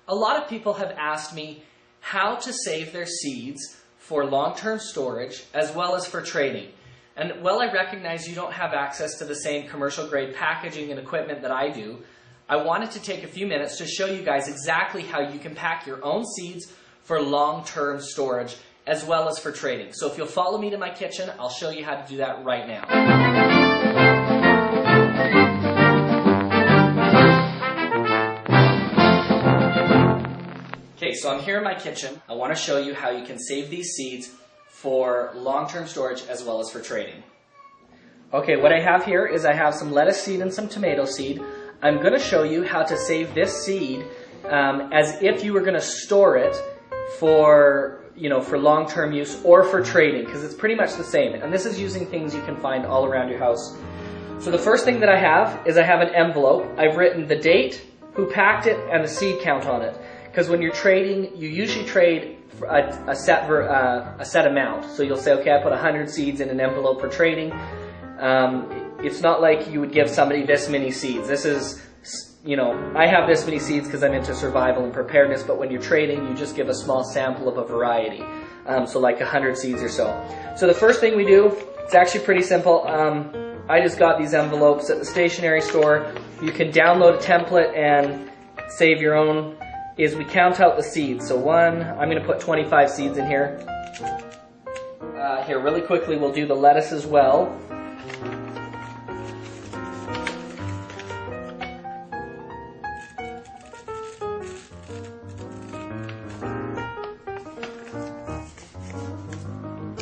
A lot of people have asked me how to save their seeds for long-term storage as well as for trading. And while I recognize you don't have access to the same commercial grade packaging and equipment that I do, I wanted to take a few minutes to show you guys exactly how you can pack your own seeds for long-term storage as well as for trading. So if you'll follow me to my kitchen, I'll show you how to do that right now. Okay, so I'm here in my kitchen. I want to show you how you can save these seeds for long-term storage as well as for trading. Okay, what I have here is I have some lettuce seed and some tomato seed. I'm going to show you how to save this seed as if you were going to store it for long-term use or for trading, because it's pretty much the same. And this is using things you can find all around your house. So the first thing that I have is I have an envelope. I've written the date, who packed it, and the seed count on it. Because when you're trading, you usually trade a set amount. So you'll say, okay, I put 100 seeds in an envelope for trading. It's not like you would give somebody this many seeds. This is, I have this many seeds because I'm into survival and preparedness, but when you're trading, you just give a small sample of a variety. So like 100 seeds or so. So the first thing we do, it's actually pretty simple. I just got these envelopes at the stationery store. You can download a template and save your own. Is we count out the seeds. So I'm going to put 25 seeds in here. Here, really quickly, we'll do the lettuce as well.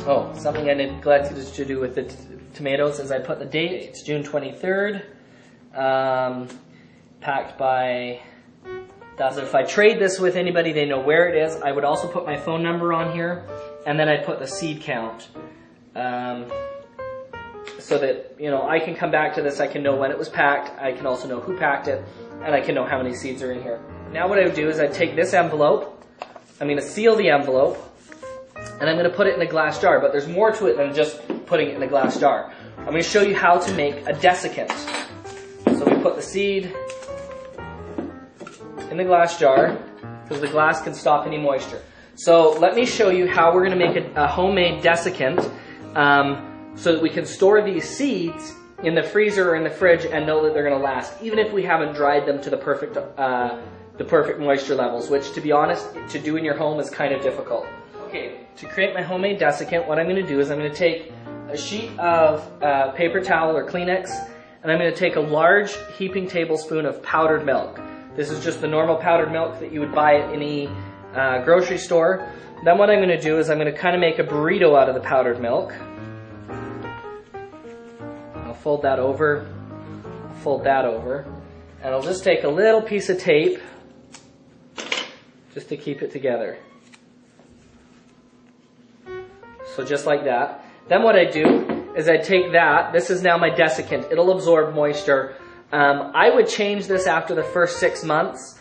Oh, something I neglected to do with the tomatoes is I put the date. It's June 23rd. Packed by... So if I trade this with anybody, they know where it is. I would also put my phone number on here, and then I'd put the seed count. So that, I can come back to this, I can know when it was packed, I can also know who packed it, and I can know how many seeds are in here. Now what I would do is I'd take this envelope, I'm going to seal the envelope, and I'm going to put it in a glass jar, but there's more to it than just putting it in a glass jar. I'm going to show you how to make a desiccant. So we put the seed in the glass jar, because the glass can stop any moisture. So let me show you how we're going to make a homemade desiccant so that we can store these seeds in the freezer or in the fridge and know that they're going to last, even if we haven't dried them to the perfect moisture levels, which, to be honest, to do in your home is kind of difficult. Okay, to create my homemade desiccant, what I'm going to do is I'm going to take a sheet of paper towel or Kleenex, and I'm going to take a large heaping tablespoon of powdered milk. This is just the normal powdered milk that you would buy at any grocery store. Then what I'm going to do is I'm going to kind of make a burrito out of the powdered milk. I'll fold that over, and I'll just take a little piece of tape just to keep it together. So just like that. Then what I do is I take that, this is now my desiccant, it'll absorb moisture. I would change this after the first 6 months,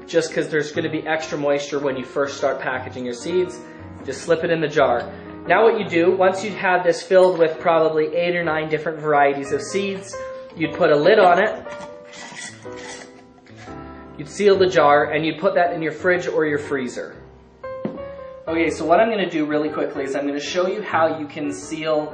just because there's going to be extra moisture when you first start packaging your seeds. Just slip it in the jar. Now what you do, once you have this filled with probably 8 or 9 different varieties of seeds, you'd put a lid on it, you'd seal the jar, and you'd put that in your fridge or your freezer. Okay, so what I'm going to do really quickly is I'm going to show you how you can seal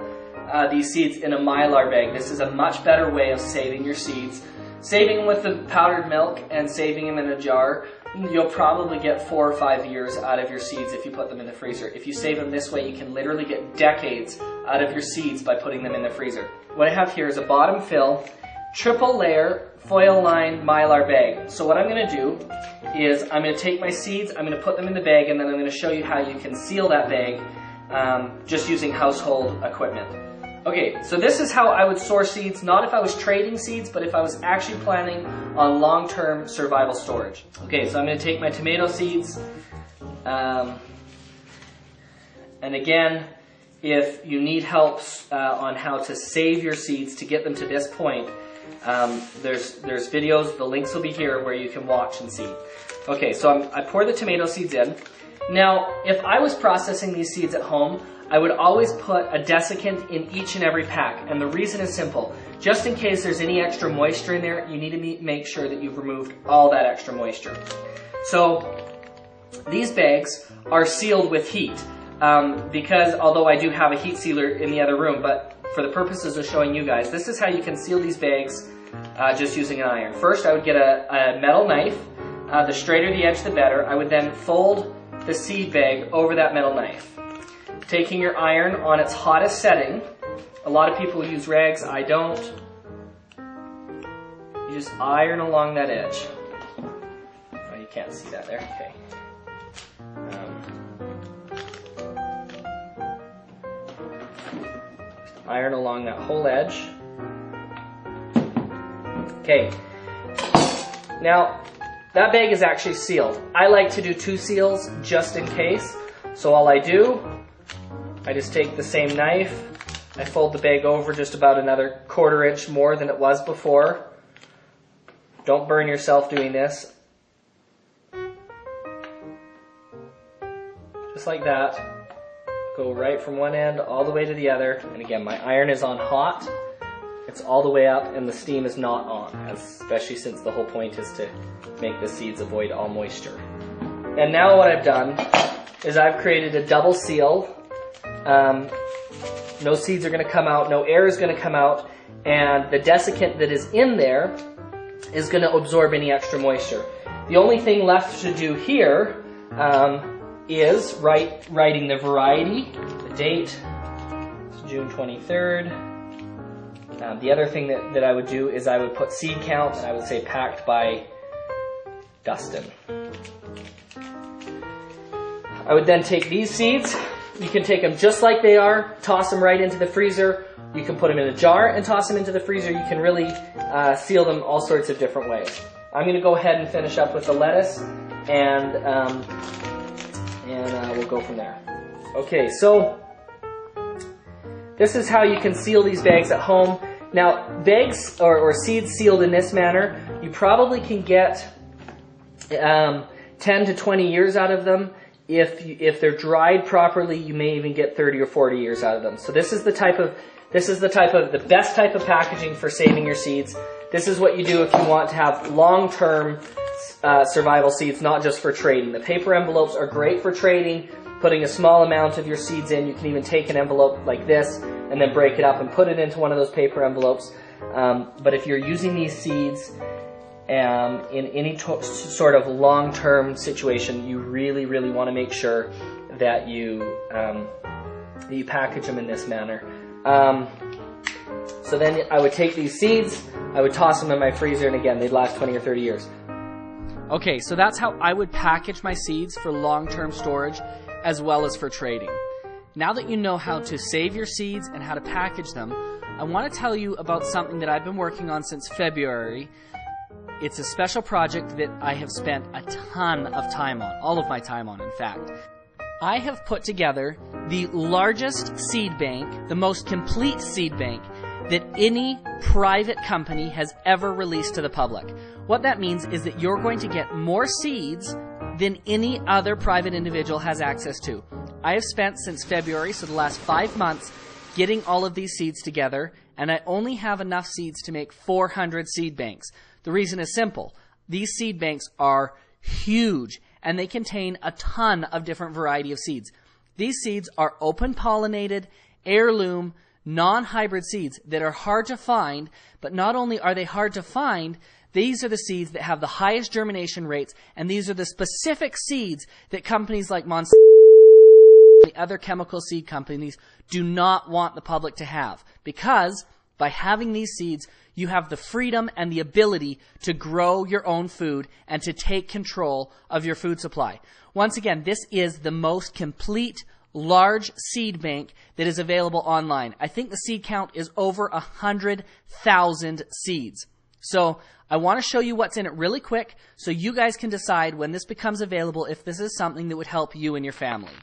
these seeds in a Mylar bag. This is a much better way of saving your seeds. Saving them with the powdered milk and saving them in a jar, you'll probably get 4 or 5 years out of your seeds if you put them in the freezer. If you save them this way, you can literally get decades out of your seeds by putting them in the freezer. What I have here is a bottom fill, triple layer, foil lined Mylar bag. So what I'm going to do is I'm going to take my seeds, I'm going to put them in the bag, and then I'm going to show you how you can seal that bag just using household equipment. Okay, so this is how I would store seeds, not if I was trading seeds, but if I was actually planning on long-term survival storage. Okay, so I'm going to take my tomato seeds, and again, if you need help on how to save your seeds to get them to this point, there's videos, the links will be here where you can watch and see. Okay, so I pour the tomato seeds in. Now, if I was processing these seeds at home, I would always put a desiccant in each and every pack. And the reason is simple. Just in case there's any extra moisture in there, you need to make sure that you've removed all that extra moisture. So these bags are sealed with heat because although I do have a heat sealer in the other room, but for the purposes of showing you guys, this is how you can seal these bags just using an iron. First, I would get a metal knife. The straighter the edge, the better. I would then fold the seed bag over that metal knife. Taking your iron on its hottest setting, a lot of people use rags, I don't. You just iron along that edge. Oh, you can't see that there, okay. Iron along that whole edge. Okay, now that bag is actually sealed. I like to do 2 seals just in case. So all I do, I just take the same knife, I fold the bag over just about another 1/4 inch more than it was before. Don't burn yourself doing this. Just like that. Go right from one end all the way to the other. And again, my iron is on hot. It's all the way up and the steam is not on, especially since the whole point is to make the seeds avoid all moisture. And now what I've done is I've created a double seal. No seeds are going to come out, no air is going to come out, and the desiccant that is in there is going to absorb any extra moisture. The only thing left to do here is writing the variety, the date, it's June 23rd. The other thing that I would do is I would put seed count, and I would say packed by Dustin. I would then take these seeds. You can take them just like they are, toss them right into the freezer. You can put them in a jar and toss them into the freezer. You can really seal them all sorts of different ways. I'm going to go ahead and finish up with the lettuce, and we'll go from there. Okay, so this is how you can seal these bags at home. Now, bags or seeds sealed in this manner, you probably can get 10 to 20 years out of them. If they're dried properly, you may even get 30 or 40 years out of them. So this is the best type of packaging for saving your seeds. This is what you do if you want to have long-term survival seeds, not just for trading. The paper envelopes are great for trading, putting a small amount of your seeds in. You can even take an envelope like this and then break it up and put it into one of those paper envelopes. But if you're using these seeds in any sort of long-term situation, you really, really want to make sure that you package them in this manner. So then I would take these seeds, I would toss them in my freezer, and again, they'd last 20 or 30 years. Okay, so that's how I would package my seeds for long-term storage as well as for trading. Now that you know how to save your seeds and how to package them, I want to tell you about something that I've been working on since February. It's a special project that I have spent a ton of time on, all of my time on, in fact. I have put together the largest seed bank, the most complete seed bank that any private company has ever released to the public. What that means is that you're going to get more seeds than any other private individual has access to. I have spent since February, so the last 5 months, getting all of these seeds together, and I only have enough seeds to make 400 seed banks. The reason is simple. These seed banks are huge, and they contain a ton of different variety of seeds. These seeds are open-pollinated, heirloom, non-hybrid seeds that are hard to find, but not only are they hard to find, these are the seeds that have the highest germination rates, and these are the specific seeds that companies like Monsanto and the other chemical seed companies do not want the public to have, because by having these seeds, you have the freedom and the ability to grow your own food and to take control of your food supply. Once again, this is the most complete large seed bank that is available online. I think the seed count is over 100,000 seeds. So I want to show you what's in it really quick so you guys can decide when this becomes available if this is something that would help you and your family.